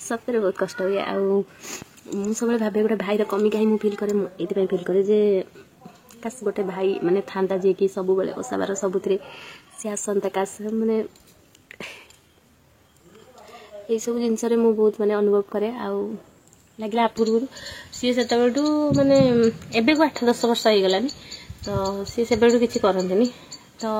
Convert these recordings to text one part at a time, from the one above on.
सतरे बहुत कष्ट हुए आउ सब भावे गोटे भाईर कमी कहीं फिल करे ये फिल करे जे काश गोटे भाई माने था जे कि सब बेले ओसाबार सबुत सी आसता काश माने ये सब जिनस मु बहुत माने अनुभव करे आउ लगे पूर्व सी से माने एबे को 8-10 वर्ष हो गलानी तो सी से किसी करते तो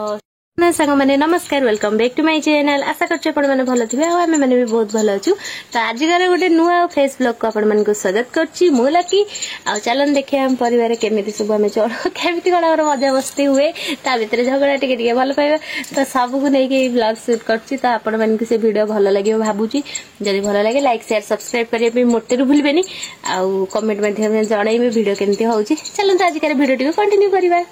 सांग मैंने नमस्कार welcome back to my channel आशा करछे आपण माने भलो थिबे आ हमें भी बहुत भलो अछु तो आज गारे गोटे नुआ फेस ब्लॉग को आपण मानको स्वागत करछि मु लकी आ चलन देखे हम परिवार केमिति सब हमें चल केमिति गडा मजा मस्ती हुए ता भीतर झगड़ा टिके टिके भलो पाइबा तो सब को नै के ब्लॉग शूट करछि तो आपण मानको से वीडियो भलो लागियो भाबुछि जदि भलो लागे लाइक शेयर सब्सक्राइब करिया पे मोटेरु भूलबेनी आ कमेंट माध्यम में जणाइबे वीडियो केमिति होउछि चलन तो आज गारे वीडियो टिको कंटिन्यू करिबा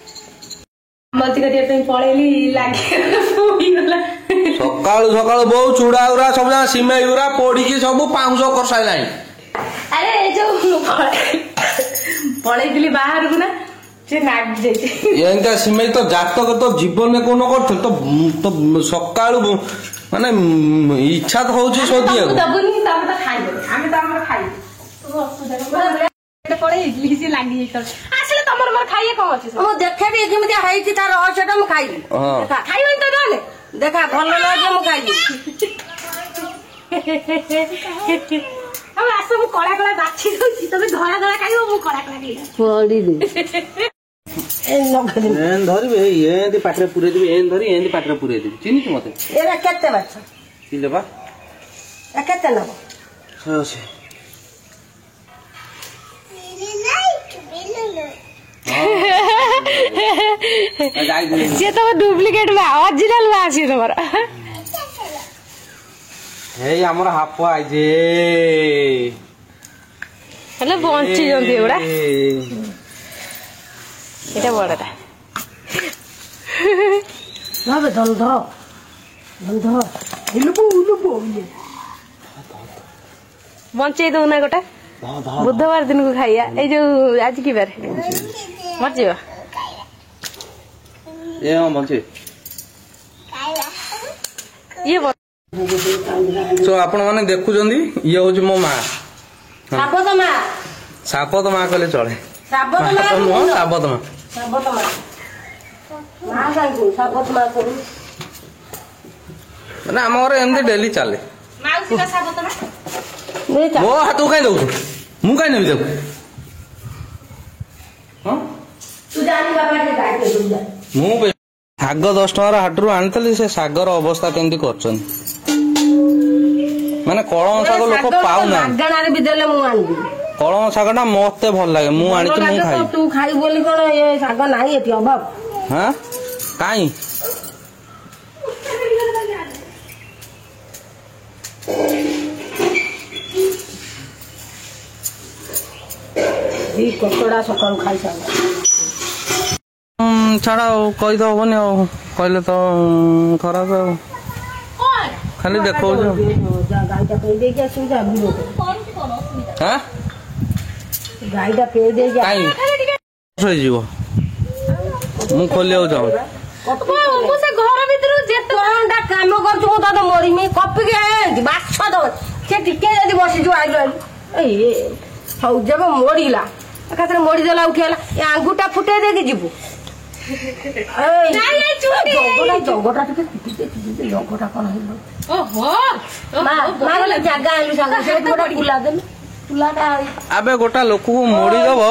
मल्टी कटिया पड़ेली लगे सकाळु सकाळु बहुत चूड़ा उरा सब जा सिमेई उरा पोड़ी सब पाउंस कर साइलानी अरे जो पड़ेली बाहर को ना से नाग जेते एंता सिमेई तो जातक तो जीवन में कोनो करथल तो सकाळु माने इच्छा तो होची सोदिया दबुनी तब तो खाइबो आमे तो हमर खाइ तो असुविधा पड़े इडली से लागी जाई आसले तमर मर खाइए कम अछि मो देखे भी केमिति हाइछि तार औषध मु खाइली देखा खाइबन तो नले देखा भल लागे मु खाइली हम आस मु कळा कळा बाछि दउछि तबे धळा धळा खाइबो मु कळा कळा खाइ पड़ी दे ए नगदे एन धरिबे एंदी पाटरे पुरे दिबे एन धरि एंदी पाटरे पुरे दिबे चिनि कि मते एरा केते बाछ किले बा ए केते लब सोसे से तो डुप्लिकेट में ओरिजिनल में आसी तमर हे हमर हाफ आइ जे हेले बंची जंती एबडा एटा बड़टा बाबे धल हिलबो बंचे दो ना गोटा बुधवार दिन को खाइया ए जो आज की बार मर जीवा ए हम बंचे ये तो आपण माने देखु जंदी ये होज मो मां सापत मां कहले चले सापत मां करू माने हमर एंदे डेली चले माउसी का सापत मां वो हाथ काई दउ मु काई नेबी देखु हां तू जानी बाबा के गाड़ी दे जा मु साग 10 टका हाटरू आनतली से सागर अवस्था केंदी करछन माने कळम साग लोक पाउ ना मागणा रे बिदेले मु आनबी कळम सागटा मते भल लागे मु आनी तो मु खाई तू खाई बोली कोन ये साग नाही एती अभाव हां काई ई ककड़ा सकाळ खाई साग छाड़ा कही तो हबनी कहले तो खराब खाली देखो गाईटा पे दे के सुजा बुरो हां गाईटा पे दे के काई सही जीवो मु खोलियो जाऊ मु से घर भीतर जे तोंडा काम कर छु त मरी में कपी के बाछ दो से टिके जदी बसी जो आइलो ए हौ जब मोड़ीला एकाथरे मोड़ी देला उठेला ए आंगुटा फुटे दे के जीवु जगटा कौन जगह आलू अबे गोटा लोक को मोड़ी दब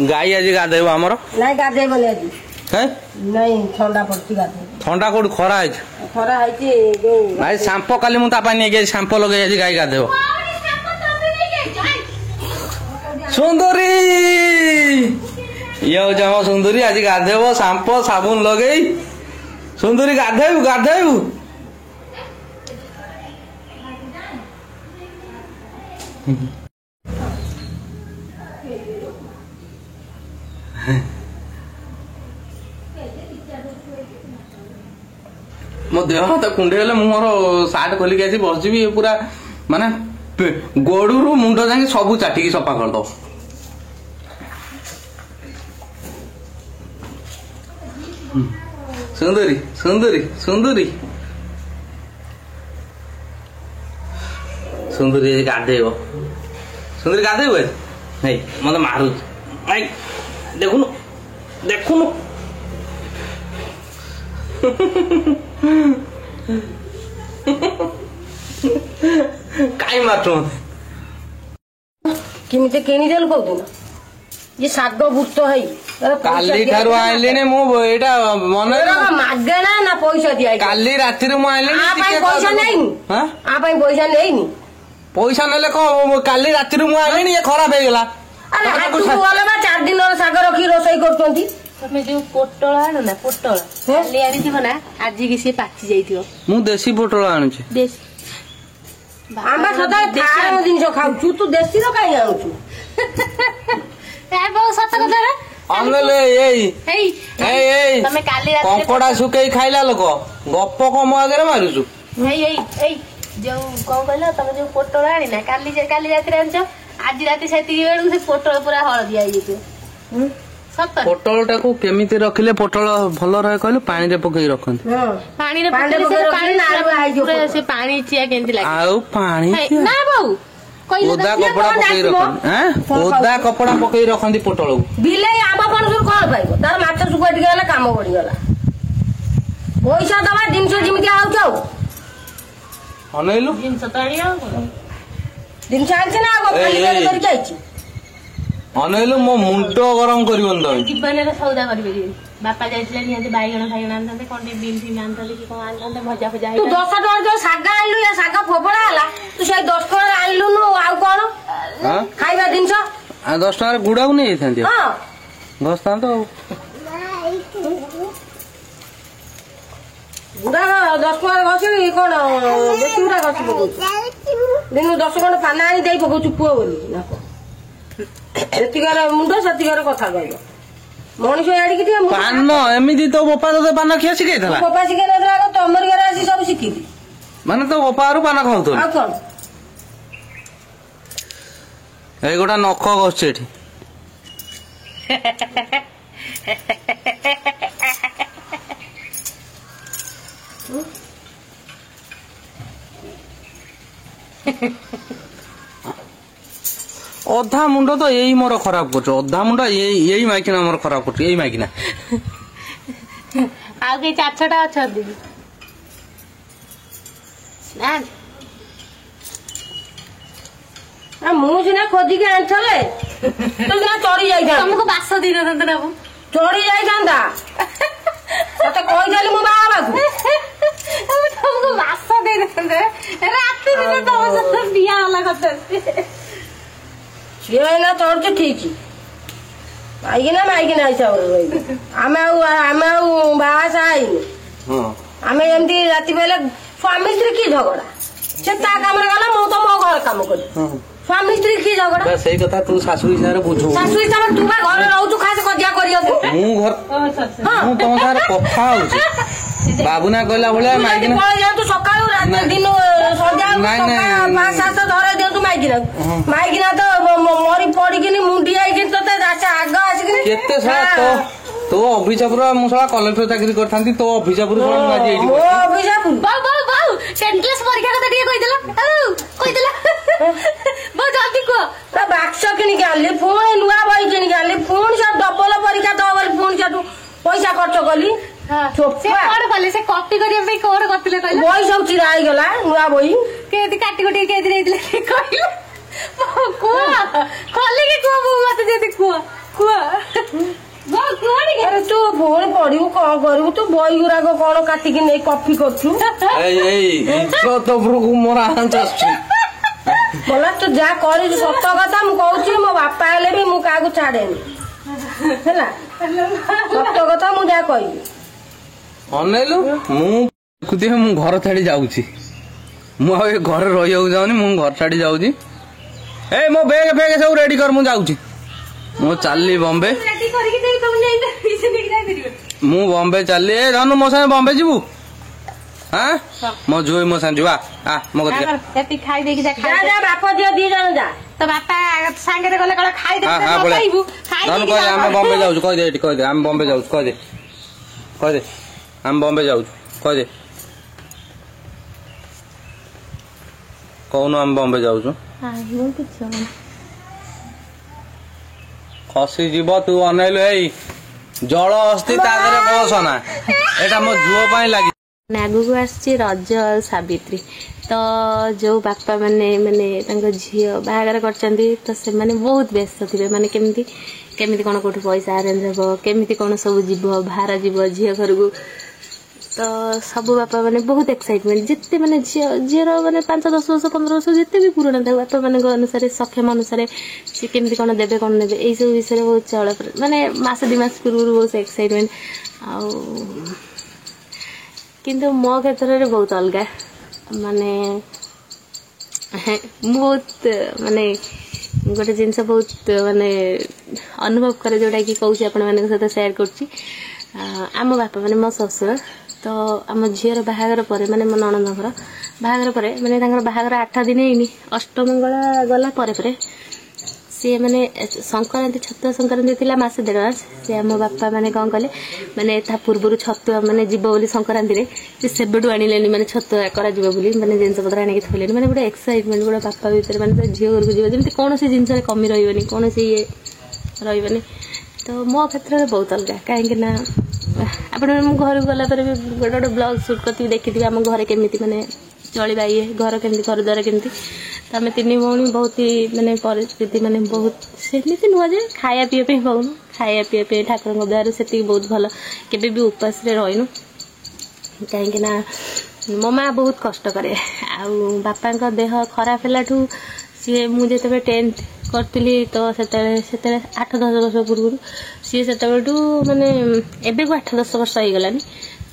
गाई आज गाधेब आमर ना गाधेबनी आज नहीं ठंडा पड़ती ठंडा कोड खरा है खरा है भाई सांपो काली मु तापा नहीं गए सांपो लगे आज गाई गाधेब सुंदरी ये हो जाओ सुंदरी आज गाधेब सांपो साबुन लगे सुंदरी गाधेब गाधेब मो देह हाथ कुंडे हेले मोर सार्ट खोलिक आसी बसजी पूरा माने गोड़ू मुंड जाए सब चाटिकी सफा करद ସୁନ୍ଦରୀ ସୁନ୍ଦରୀ ସୁନ୍ଦରୀ ସୁନ୍ଦରୀ ଗାଧେଇବ ସୁନ୍ଦରୀ ଗାଧେଇବ ନାଇଁ ମତେ ମାରୁଛି ନାଇଁ ଦେଖୁନୁ ଦେଖୁନୁ କାଇଁ ମାରୁଛୁ ମତେ କେମିତି କିଣିଦେଲୁ କହୁଥିଲ ये ଶାଗ ବୁଟ ହେଇ କାଲି ଠାରୁ ଆଇଲିଣି ମୁଁ ଏଇଟା ମନେ ମାଗଣା ନା ପଇସା ଦିଆ କାଲି ରାତିରୁ ମୁଁ ଆଇଲିଣି ପଇସା ନେଇନି ଆ ପାଇଁ ପଇସା ନେଇନି ପଇସା ନେଲେ କଣ କାଲି ରାତିରୁ ମୁଁ ଆଇଲିଣି ଇଏ ଖରାପ ହେଇଗଲା ଗଲେ ବା 4 ଦିନର ଶାଗ ରଖି ରୋଷେଇ କରୁଛନ୍ତି ତମେ ଯୋଉ ପୋଟଳ ଆଣୁ ନା ପୋଟଳ କାଲି ଆଣିଥିବ ନା ଆଜିକି ସିଏ ପାଚି ଯାଇଥିବ ମୁଁ ଦେଶୀ ପୋଟଳ ଆଣୁଛି ଆମେ ସଦାବେଳେ ଜିନିଷ ଖାଉଛୁ ତୁ ଦେଶୀର କାହିଁ ଆଣୁଛୁ କଙ୍କଡା ଶୁଖେଇ ଖାଇଲା ଲୋକ ଗପ କମ ଆଗରେ ମାରୁଛୁ ଯୋଉ କଣ କହିଲ ତମେ ଯୋଉ ପୋଟଳ ଆଣିନା କାଲି ରାତିରେ ଆଣିଛ ଆଜି ରାତି ସେତିକି ବେଳକୁ ସେ ପୋଟଳ ପୁରା ହଳଦିଆ ହେଇଯାଇଥିବ ପୋଟଳ ଟାକୁ କେମିତି ରଖିଲେ ପୋଟଳ ଭଲ ରହେ କହିଲୁ ପାଣିରେ ପକେଇ ରଖନ୍ତି ପାଣିରେ ସେ ପାଣି ଚିଆ କେମିତି ଲାଗେ ଆଉ ପାଣି ନା ବୋଉ ଓଦା କପଡା ପକେଇ ରଖନ୍ତି ଓଦା କପଡା ପକେଇ ରଖନ୍ତି ପୋଟଳକୁ ବିଲେଇ ଆମ ପଣସରୁ କଣ ପାଇବ ତାର ମାଛ ଶୁଖୁଆ ଟିକେ ଗଲା କାମ ବଢିଗଲା ପଇସା ଦବା ଜିନିଷ ଯେମିତି ଆଉଛ ଆଉ ଅନେଇଲୁ ଜିନିଷ ତ ଆଣିବା ଜିନିଷ ଆଣିଛି ନା କରିକି ଆଇଛି ଅନେଇଲୁ ମୋ ମୁଣ୍ଡ ଗରମ କରିବନି ତମେ ଜୀବନରେ ସଉଦା କରିପାରିବେନି ବାପା ଯାଇଥିଲେ ନିହାତି ବାଇଗଣ ଫାଇଗଣ ଆଣିଥାନ୍ତେ କଣ ଟିକେ ବିନ୍ ଫିନ୍ ଆଣିଥାନ୍ତେ କି କଣ ଆଣିଥାନ୍ତେ ଭଜା ଫଜା ତୁ 10 ଟଙ୍କା ଯୋଉ ଶାଗ ଆଣିଲୁ ଏ ଶାଗ ଫୋପଡା ହେଲା ତୁ ସେଇ 10 ଟଙ୍କା ଆଣିଲୁନୁ ଆଉ କଣ ଖାଇବା ଜିନିଷ 10 ଟଙ୍କାର ଗୁଡାକୁ ନେଇ ଯାଇଥାନ୍ତି ଘଷଥାନ୍ତ ଆଉ ଗୁଡା 10 ଟଙ୍କାର ଘଷିବି କଣ ବେଶୀ ଗୁଡା ଘଷି ପକଉଛୁ ଦିନକୁ 10 ଖଣ୍ଡ ପାନ ଆଣି ଦେଇ ପକଉଛୁ ପୁଅ ବୋଲି ନା କଣ ସେତିକାର ମୁଣ୍ଡ ସେତିକାର କଥା କହିବ ମଣିଷ ଆଡିକି ଟିକେ ପାନ ଏମିତି ତୋ ବୋପା ତୋତେ ପାନ ଖିଆ ଶିଖେଇଥିଲା ବୋପା ଶିଖେଇ ନଥିଲା ଆଗ ତମରି ଘରେ ଆସି ସବୁ ଶିଖିଲି ମାନେ ତୋ ବୋପାରୁ ପାନ ଖାଉଥିଲୁ ଆଉ କଣ ଏଇ ଗୋଟା ନଖ ଘଷୁଛି ଏଠି ଅଧା ମୁଣ୍ଡ ତ ଏଇ ମୋର ଖରାପ କରୁଛୁ ଅଧା ମୁଣ୍ଡ ଏଇ ମାଇକିନା ମୋର ଖରାପ କରୁଛୁ ଏଇ ମାଇକିନା ଆଉ କେହି 4-6ଟା ଅଛନ୍ତି ମୁଁ ସିନା ଖୋଜିକି ଆଣିଥିଲେ ତୁ ସିନା ଚଢି ଯାଇଥାନ୍ତା ତମକୁ ବାସ ଦେଇନଥାନ୍ତେ ନା ଚଢି ଯାଇଥାନ୍ତା ତତେ କହିଦେଲି ମୁଁ ବାହା ହେବାକୁ ତମକୁ ବାସ ଦେଇନଥାନ୍ତେ ରାତିରେ ତମ ସହିତ ବିଆ ହେଲା କଥା ସିଏ ଏଇନା ଚଢୁଛି ଠିକ ମାଇକିନା ହିସାବରେ ରହିବୁ ଆମେ ଆଉ ବାହା ସାହା ହେଇନୁ ଆମେ ଏମିତି ରାତି ପାଇଲେ ସ୍ୱାମୀ ସ୍ତ୍ରୀ କି ଝଗଡା ସେ ତା କାମରେ ଗଲା ମୁଁ ତ ମୋ ଘର କାମ କଲି ସ୍ୱାମୀ ସ୍ତ୍ରୀ କି ଝଗଡା ସେଇ କଥା ତୁ ଶାଶୁ ହିସାବରେ ବୁଝୁ ଶାଶୁ ହିସାବରେ ତୁ ବା ଘରେ ରହୁଛୁ ଖାସ କଜିଆ କରିବାକୁ ମୁଁ ତମ ସାଙ୍ଗରେ କଥା ହଉଛି ବାବୁନା କହିଲା ଭଳିଆ ମାଇକିନା ପଳେଇ ଯାଆନ୍ତୁ ସକାଳୁ ଦିନ ସନ୍ଧ୍ୟା 5-7 ଧରେଇ ଦିଅନ୍ତୁ ମାଇକିନା ତ ମରି ପଡିକିନି ମୁଣ୍ଡି ହେଇକି ତତେ ଆଗ ଆସିକିନି କେତେ ତୋ ଅଭିଶାପରୁ ମୁଁ ସଳା କଲେକ୍ଟର ଚାକିରି କରିଥାନ୍ତି ତୋ ଅଭିଶାପରୁ ମୋ ଅଭିଶାପ ସେଣ୍ଟ୍ରାସ୍ ପରୀକ୍ଷା କଥା ଟିକେ କହିଦେଲା ଜଲ୍ଦି କୁହ ବାକ୍ସ କିଣିକି ଆଣିଲି ପୁଣି ନୂଆ ବହି କିଣିକି ଆଣିଲି ପୁଣି ସବୁ ଡବଲ ପରୀକ୍ଷା ଦବ ବୋଲି ପୁଣି ସେଠୁ ପଇସା ଖର୍ଚ୍ଚ କଲି କଣ କଲେ ସେ କପି କରିବା ପାଇଁ କଣ କରିଥିଲେ କହିଲେ ବହି ସବୁ ଚିରା ହେଇଗଲା ନୂଆ ବହି କେମିତି କାଟି କୁଟି କେମିତି ଦେଇଥିଲେ କହିଲେ କୁହ ଖୋଲିକି କୁହ ମତେ ଯଦି କୁହ ତୁ ପୁଣି ପଢିବୁ କଣ କରିବୁ ତୁ ବହି ଗୁରାକ କଣ କାଟିକି ନେଇ କପି କରୁଛୁ ମୋର ଆଞ୍ଚ ଆସୁଛି ବୋଲା ତୁ ଯାହା କରିଛୁ ସତ କଥା ମୁଁ କହୁଛି ମୋ ବାପା ହେଲେ ବି ମୁଁ କାହାକୁ ଛାଡେନି ହେଲା ସତ କଥା ମୁଁ ଯାହା କହିବି ଅନେଇଲୁ ମୁଁ ଘର ଛାଡି ଯାଉଛି ମୁଁ ଆଉ ଏ ଘରେ ରହିବାକୁ ଯାଉନି ମୁଁ ଘର ଛାଡି ଯାଉଛି ଏ ମୋ ବେଗ ସବୁ ରେଡି କର ମୁଁ ଯାଉଛି ମୁଁ ଚାଲିଲି ବମ୍ବେ ମୁଁ ବମ୍ବେ ଚାଲିଲି ଏ ଧନୁ ମୋ ସାଙ୍ଗେ ବମ୍ବେ ଯିବୁ ମୋ ଝୁଇ ମୋ ସାଙ୍ଗେ ଯିବା ମୋ କତିକି ଖାଇ ଦେଇକି ବାପ ଝିଅ 2 ଜଣ ଯା ତ ବାପା ସାଙ୍ଗରେ ଗଲେ କଣ ଖାଇଦେବୁ ଆମେ ବମ୍ବେ ଯାଉଛୁ କହିଦେ ଏଠି କହିଦେ ଆମେ ବମ୍ବେ ଯାଉଛୁ କହିଦେ କହିଦେ ଆମେ ବମ୍ବେ ଯାଉଛୁ କହିଦେ କହୁନୁ ଆମେ ବମ୍ବେ ଯାଉଛୁ ଖସିଯିବ ତୁ ଅନେଇଲୁ ଏଇ ଜଳ ଅସ୍ତି ତା ଦେହରେ ବସ ନା ଏଇଟା ମୋ ଝୁଅ ପାଇଁ ଲାଗି ଆଗକୁ ଆସିଛି ରଜ ଆଉ ସାବିତ୍ରୀ ତ ଯୋଉ ବାପା ମାନେ ମାନେ ତାଙ୍କ ଝିଅ ବାହାଘର କରିଛନ୍ତି ତ ସେମାନେ ବହୁତ ବ୍ୟସ୍ତ ଥିବେ ମାନେ କେମିତି କେମିତି କଣ କୋଉଠି ପଇସା ଆରେଞ୍ଜ ହବ କେମିତି କଣ ସବୁ ଯିବ ଭାର ଯିବ ଝିଅ ଘରକୁ ତ ସବୁ ବାପା ମାନେ ବହୁତ ଏକ୍ସାଇଟମେଣ୍ଟ ଯେତେ ମାନେ ଝିଅର ମାନେ 5-10 ବର୍ଷ 15 ବର୍ଷ ଯେତେ ବି ପୁରୁଣା ଥାଉ ବାପା ମାନଙ୍କ ଅନୁସାରେ ସକ୍ଷମ ଅନୁସାରେ ସେ କେମିତି କଣ ଦେବେ କଣ ନେବେ ଏଇସବୁ ବିଷୟରେ ବହୁତ ଚଳ ମାନେ ମାସ 2 ମାସ ପୂର୍ବରୁ ବହୁତ ଏକ୍ସାଇଟମେଣ୍ଟ ଆଉ କିନ୍ତୁ ମୋ କ୍ଷେତ୍ରରେ ବହୁତ ଅଲଗା ମାନେ ମୁଁ ବହୁତ ମାନେ ଗୋଟେ ଜିନିଷ ବହୁତ ମାନେ ଅନୁଭବ କରେ ଯୋଉଟାକି କହୁଛି ଆପଣମାନଙ୍କ ସହିତ ସେୟାର କରୁଛି ଆମ ବାପା ମାନେ ମୋ ଶ୍ୱଶୁର ତ ଆମ ଝିଅର ବାହାଘର ପରେ ମାନେ ମୋ ନଣନ୍ଦଙ୍କର ବାହାଘର ପରେ ମାନେ ତାଙ୍କର ବାହାଘର 8 ଦିନ ହେଇନି ଅଷ୍ଟମଙ୍ଗଳା ଗଲା ପରେ ପରେ ସିଏ ମାନେ ସଂକ୍ରାନ୍ତି ଛତୁଆ ସଂକ୍ରାନ୍ତି ଥିଲା ମାସେ 1.5 ମାସ ସେ ଆମ ବାପା ମାନେ କଣ କଲେ ମାନେ ତା ପୂର୍ବରୁ ଛତୁଆ ମାନେ ଯିବ ବୋଲି ସଂକ୍ରାନ୍ତିରେ ସେ ସେବେଠୁ ଆଣିଲେନି ମାନେ ଛତୁଆ କରାଯିବ ବୋଲି ମାନେ ଜିନିଷ ପତ୍ର ଆଣିକି ଥୋଇଲେନି ମାନେ ଗୋଟେ ଏକ୍ସାଇଟମେଣ୍ଟ ଗୋଟେ ବାପା ଭିତରେ ମାନେ ଝିଅ ଘରକୁ ଯିବ ଯେମିତି କୌଣସି ଜିନିଷରେ କମି ରହିବନି କୌଣସି ଇଏ ରହିବନି ତ ମୋ କ୍ଷେତ୍ରରେ ବହୁତ ଅଲଗା କାହିଁକି ନା ଆପଣ ମୁଁ ଘରକୁ ଗଲା ପରେ ବି ଗୋଟେ ଗୋଟେ ବ୍ଲଗ ସୁଟ୍ କରିଥିବି ଦେଖିଥିବି ଆମ ଘରେ କେମିତି ମାନେ ଚଳିବା ଇଏ ଘର କେମିତି ଘର ଦ୍ୱାର କେମିତି ତ ଆମେ 3 ଭଉଣୀ ବହୁତ ମାନେ ପରିସ୍ଥିତି ମାନେ ବହୁତ ସେମିତି ନୁହଁ ଯେ ଖାଇବା ପିଇବା ପାଇଁ ପାଉନୁ ଖାଇବା ପିଇବା ପାଇଁ ଠାକୁରଙ୍କ ଦୟାରୁ ସେତିକି ବହୁତ ଭଲ କେବେ ବି ଉପାସରେ ରହିନୁ କାହିଁକି ନା ମୋ ମା ବହୁତ କଷ୍ଟ କରେ ଆଉ ବାପାଙ୍କ ଦେହ ଖରାପ ହେଲାଠୁ ସିଏ ମୁଁ ଯେତେବେଳେ 10th କରିଥିଲି ତ ସେତେବେଳେ 8-10 ବର୍ଷ ପୂର୍ବରୁ ସିଏ ସେତେବେଳଠୁ ମାନେ ଏବେକୁ 8-10 ବର୍ଷ ହେଇଗଲାନି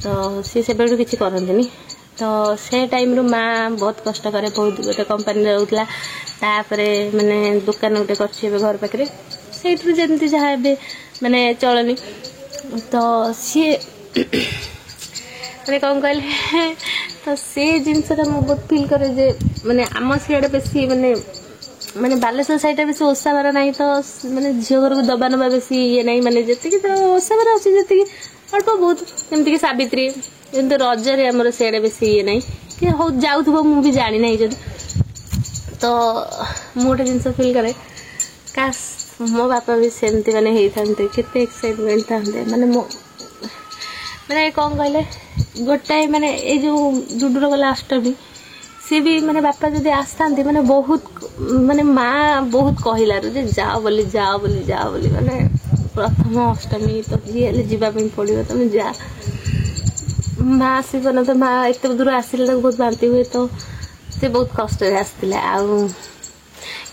ତ ସିଏ ସେବେଠୁ କିଛି କରନ୍ତିନି ତ ସେ ଟାଇମରୁ ମା ବହୁତ କଷ୍ଟ କରେ ବହୁତ ଗୋଟେ କମ୍ପାନୀରେ ରହୁଥିଲା ତାପରେ ମାନେ ଦୋକାନ ଗୋଟେ କରିଛି ଏବେ ଘର ପାଖରେ ସେଇଥିରୁ ଯେମିତି ଯାହା ଏବେ ମାନେ ଚଳନି ତ ସିଏ ମାନେ କଣ କହିଲେ ତ ସେ ଜିନିଷଟା ମୁଁ ବହୁତ ଫିଲ୍ କରେ ଯେ ମାନେ ଆମ ସିଆଡ଼େ ବେଶୀ ମାନେ ବାଲେଶ୍ୱର ସାଇଡ଼ରେ ବେଶୀ ଓଷାବାର ନାହିଁ ତ ମାନେ ଝିଅ ଘରକୁ ଦବା ନେବା ବେଶୀ ଇଏ ନାହିଁ ମାନେ ଯେତିକି ତ ଓଷାବାର ଅଛି ଯେତିକି ଅଳ୍ପ ବହୁତ ଯେମିତିକି ସାବିତ୍ରୀ ଯେମିତି ରଜରେ ଆମର ସିଆଡ଼େ ବେଶୀ ଇଏ ନାହିଁ କି ହଉ ଯାଉଥିବ ମୁଁ ବି ଜାଣିନାହିଁ ଯଦି ତ ମୁଁ ଗୋଟେ ଜିନିଷ ଫିଲ୍ କରେ କାସ୍ ମୋ ବାପା ବି ସେମିତି ମାନେ ହେଇଥାନ୍ତେ କେତେ ଏକ୍ସାଇଟମେଣ୍ଟ ଥାନ୍ତେ ମାନେ ମୋ ମାନେ କଣ କହିଲେ ଗୋଟାଏ ମାନେ ଏଇ ଯୋଉ ଡୁଡୁର ଗଲା ଅଷ୍ଟମୀ ସିଏ ବି ମାନେ ବାପା ଯଦି ଆସିଥାନ୍ତି ମାନେ ବହୁତ ମାନେ ମା ବହୁତ କହିଲାରୁ ଯେ ଯାଅ ବୋଲି ମାନେ ପ୍ରଥମ ଅଷ୍ଟମୀ ତ ଯିଏ ହେଲେ ଯିବା ପାଇଁ ପଡ଼ିବ ତମେ ଯା ମା ଆସିବ ନା ତ ମା ଏତେ ଦୂର ଆସିଲେ ତାକୁ ବହୁତ ବାନ୍ତି ହୁଏ ତ ସେ ବହୁତ କଷ୍ଟରେ ଆସିଥିଲା ଆଉ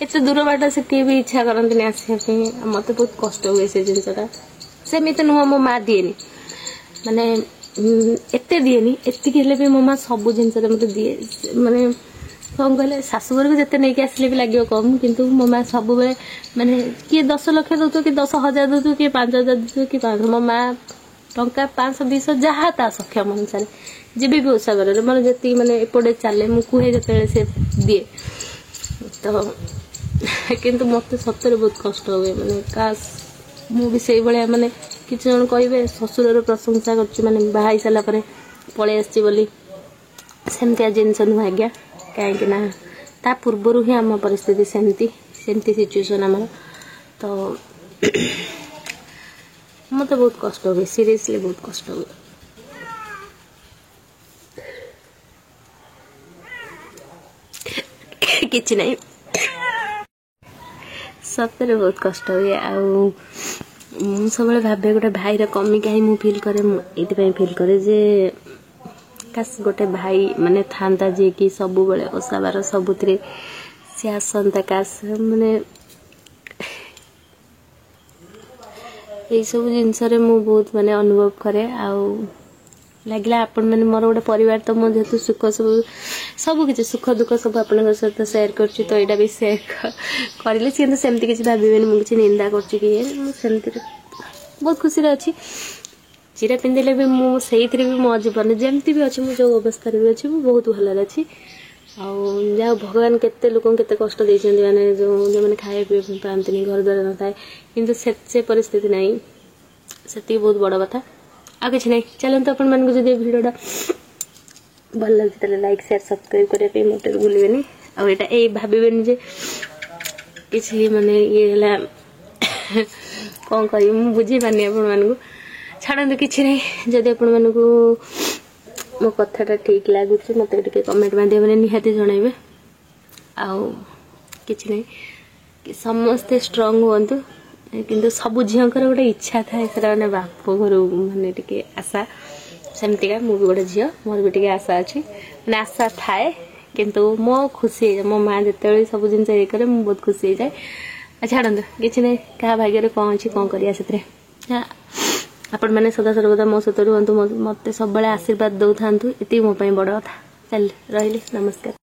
ଏତେ ଦୂର ବାଟ ସେ କିଏ ବି ଇଚ୍ଛା କରନ୍ତିନି ଆସିବା ପାଇଁ ମତେ ବହୁତ କଷ୍ଟ ହୁଏ ସେ ଜିନିଷଟା ସେମିତି ନୁହଁ ମୋ ମା ଦିଏନି ମାନେ ଏତେ ଦିଏନି ଏତିକି ହେଲେ ବି ମୋ ମା ସବୁ ଜିନିଷରେ ମତେ ଦିଏ ମାନେ କଣ କହିଲେ ଶାଶୁଘରକୁ ଯେତେ ନେଇକି ଆସିଲେ ବି ଲାଗିବ କମ୍ କିନ୍ତୁ ମୋ ମା ସବୁବେଳେ ମାନେ କିଏ 10 ଲକ୍ଷ ଦଉଥିବ କି 10,000 ଦଉଥିବ କିଏ 5,000 ଦଉଥିବ କି 500 ମୋ ମା ଟଙ୍କା 500-200 ଯାହା ତା ସକ୍ଷମ ଅନୁସାରେ ଯେବେ ବି ଓଷା ବାରରେ ମୋର ଯେତିକି ମାନେ ଏପଟେ ଚାଲେ ମୁଁ କୁହେ ଯେତେବେଳେ ସେ ଦିଏ ତ କିନ୍ତୁ ମତେ ସତରେ ବହୁତ କଷ୍ଟ ହୁଏ ମାନେ କାସ୍ ମୁଁ ବି ସେଇଭଳିଆ ମାନେ କିଛି ଜଣ କହିବେ ଶ୍ୱଶୁରର ପ୍ରଶଂସା କରୁଛି ମାନେ ବାହା ହେଇ ସାରିଲା ପରେ ପଳେଇ ଆସିଛି ବୋଲି ସେମିତିଆ ଜିନିଷ ନୁହେଁ ଆଜ୍ଞା କାହିଁକି ନା ତା ପୂର୍ବରୁ ହିଁ ଆମ ପରିସ୍ଥିତି ସେମିତି ସିଚୁଏସନ୍ ଆମର ତ ମତେ ବହୁତ କଷ୍ଟ ହୁଏ ସିରିୟସଲି ବହୁତ କଷ୍ଟ ହୁଏ କିଛି ନାହିଁ ସତରେ ବହୁତ କଷ୍ଟ ହୁଏ ଆଉ ମୁଁ ସବୁବେଳେ ଭାବେ ଗୋଟେ ଭାଇର କମି କାହିଁ ମୁଁ ଫିଲ୍ କରେ ମୁଁ ଏଇଥିପାଇଁ ଫିଲ୍ କରେ ଯେ କାସ୍ ଗୋଟେ ଭାଇ ମାନେ ଥାନ୍ତା ଯିଏକି ସବୁବେଳେ ଓଷାବାର ସବୁଥିରେ ସେ ଆସନ୍ତା କାସ୍ ମାନେ ଏଇସବୁ ଜିନିଷରେ ମୁଁ ବହୁତ ମାନେ ଅନୁଭବ କରେ ଆଉ ଲାଗିଲା ଆପଣମାନେ ମୋର ଗୋଟେ ପରିବାର ତ ମୁଁ ଯେହେତୁ ସୁଖ ସବୁ କିଛି ସୁଖ ଦୁଃଖ ସବୁ ଆପଣଙ୍କ ସହିତ ସେୟାର କରୁଛି ତ ଏଇଟା ବି ସେୟାର କରିଲେ ସିଏ କିନ୍ତୁ ସେମିତି କିଛି ଭାବିବେନି ମୁଁ କିଛି ନିନ୍ଦା କରୁଛି କି ମୁଁ ସେମିତିରେ ବହୁତ ଖୁସିରେ ଅଛି ଚିରା ପିନ୍ଧିଲେ ବି ମୁଁ ସେଇଥିରେ ବି ମୋ ଜୀବନ ଯେମିତି ବି ଅଛି ମୁଁ ଯେଉଁ ଅବସ୍ଥାରେ ବି ଅଛି ମୁଁ ବହୁତ ଭଲରେ ଅଛି ଆଉ ଯାହା ଭଗବାନ କେତେ ଲୋକଙ୍କୁ କେତେ କଷ୍ଟ ଦେଇଛନ୍ତି ମାନେ ଯେଉଁମାନେ ଖାଇବା ପିଇବା ପାଆନ୍ତିନି ଘର ଦ୍ୱାର ନଥାଏ କିନ୍ତୁ ସେ ପରିସ୍ଥିତି ନାହିଁ ସେତିକି ବହୁତ ବଡ଼ କଥା आ किसी नहीं चलते अपन मानक जब भिडियोटा भल लगे लाइक शेयर सब्सक्राइब करने मत भूलें आईटा ये भावेनि जे किसी माने ये कौन कह बुझी पानी आपण मानक छाड़ू कि नहीं जदि आपण मानक मो कथाटा ठीक लगुच मत कमेंट माध्यम निहाती जनइबे आउ किसी नहीं कि समस्ते स्ट्रंग हूँ किंतु सब झीकर गोटे इच्छा थाए से मैंने बाप घर मानने टे आशा सेमतिका मुझे गोटे झी मोर भी टे आशा अच्छी मैंने आशा थाए किंतु मो खुशी मो माँ जिते सब जिन ये करे मुझे बहुत खुशी हो जाए छाड़ू कि नहीं क्या भाग्य कौन अच्छी कौन कर आपण मैंने सदा सर्वदा मो सहित रुहतु मत सब आशीर्वाद दौ था ये मो बड़ कथा चल रही नमस्कार।